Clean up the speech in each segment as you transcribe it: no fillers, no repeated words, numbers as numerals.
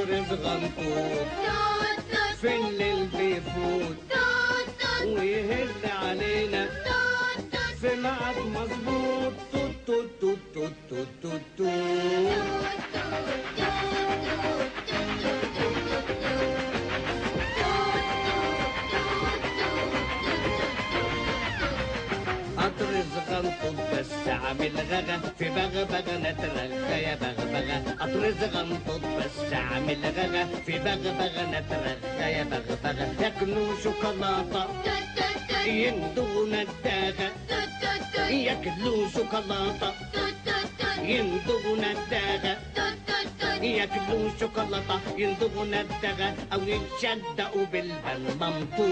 قطر صغنطوط في الليل بيفوت ويهل علينا في ميعاد مظبوط. توت توت توت توت توت توت توت. قطر صغنطوط بس عامل غغا في بغبغة نترغى يا بغبغة. قطر صغنطوط بس عامل غغا في بغبغة نترغى يا بغبغة. ياكلوا شوكولاتة يندغوا نداغة، ياكلوا شوكولاتة يندغوا نداغة، ياكلوا شوكولاتة يندغوا نداغة أو يتشدقوا بالمنطوط.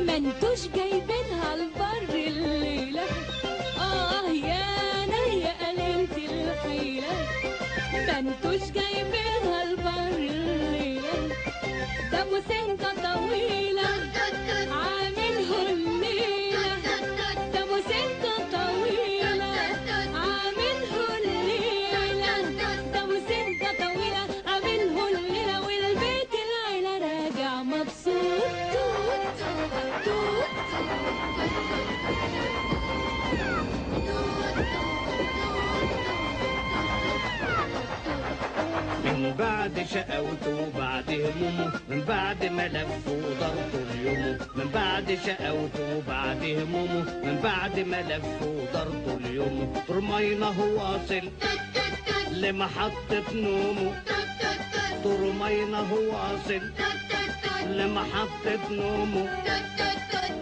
منتوش جايبينها البر الليلة. يانا يا قليلة الحيلة، منتوش جايبينها البر الليلة. ده ابو سنة طويلة عامله الليلة، ده ابو سنة طويلة عامله الليلة، ده ابو سنة طويلة عامله الليلة. والبيت العيلة راجع مبسوط. من بعد شقاوته وبعد همومه، من بعد ما لفه وضربه اليومه، من بعد شقاوته وبعد همومه، من بعد ما لفه وضربه اليومه. طرمينا هو واصل لمحطة نومه، طرمينا هو واصل لمحطة نومه،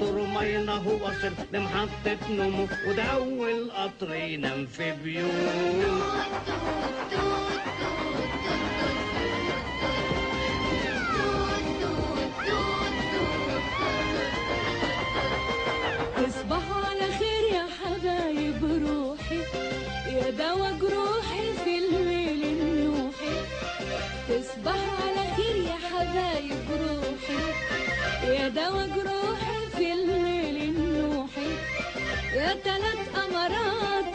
طرمينا هو واصل لمحطة نومه. وده أول قطر ينام في بيوم. تصبحوا على خير يا حبايب روحي، يا دوا جروحي في الليل النوحي. تصبحوا على خير يا حبايب روحي، يا دوا جروحي في الليل النوحي. يا تلات قمرات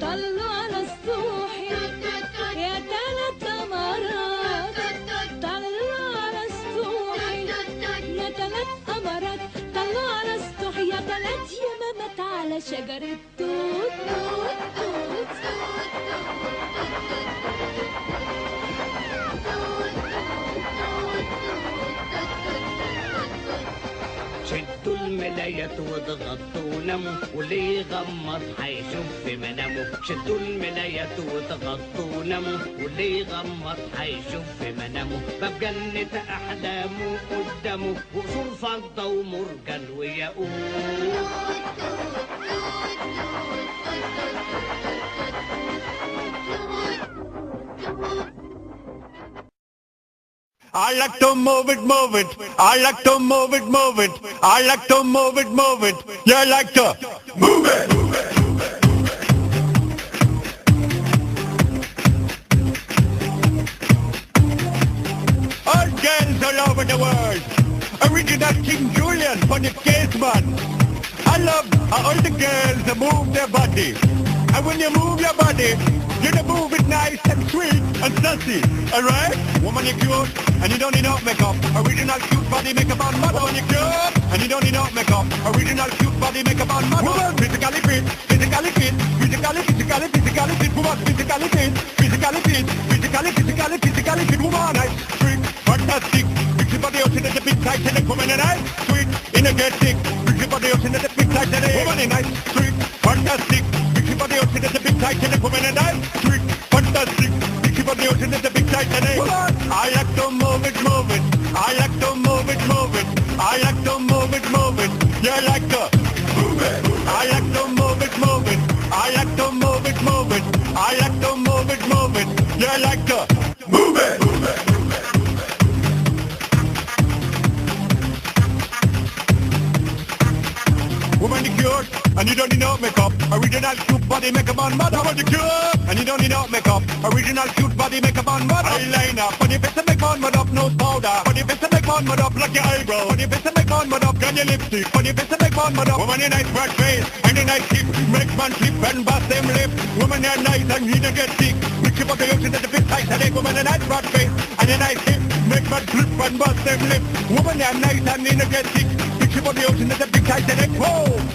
طلوا على سطوحي، يا تلات قمرات طلوا على سطوحي، يا تلات قمرات طلوا على سطوحي. يا تلات يمامات على شجرة توت. شدوا الملايات واضغطوا وناموا، واللي يغمض هيشوف في منامه. شدوا الملايات واضغطوا وناموا، واللي يغمض هيشوف في منامه. باب جنة أحلامه قدامه، وقصور فضة ومرجان وياقوت. I like to move it, move it. I like to move it, move it. I like to move it, move it. You like to move it. All girls all over the world. Original King Julian for the case man. I love how all the girls move their body. And when you move your body, you move it nice and sweet and sassy. Alright? Woman, you cute and you don't need no makeup. Original cute body makeup on mother. Woman, you cute and you don't need no makeup. Original cute body makeup on mother. Woman, physically fit, physically fit, physically fit. Woman, physically fit, physically fit, physically fit. Woman, nice, sweet, fantastic. Fix your body out in the big size and the woman and nice, sweet, energetic. Fix your body out in the big size and the woman and nice, sweet, fantastic. Fix your body out in the big size and the woman and nice, sweet, fantastic. Fix your body out in the big size and the woman. I like to move it, move it. I like to move it, move it. I like to move it, move it. You like to move it. I like to move it, move it. I like to move it, move it. I like to move it, move it. You like to move it. Woman, you cute and you don't need no makeup. Original cute body make a man mad. What you cure? And you don't need no makeup. Original cute body make a man mad. Eyeliner, on your face to make man mad up. Nose powder, on your face to make man mad up. Like your eyebrow, on your face to make man mad up. Gun your lipstick, on your face to make man mad up. Woman, your nice broad face and your nice hip, make man slip and bust them lip. Woman, you're nice and you don't get sick. Mix up the ocean at the fit tight headache. Woman, a nice broad face and your nice hip, make man slip and bust them lip. Woman, you're nice and you don't get sick. Mix up the ocean at the big tight headache. Whoa.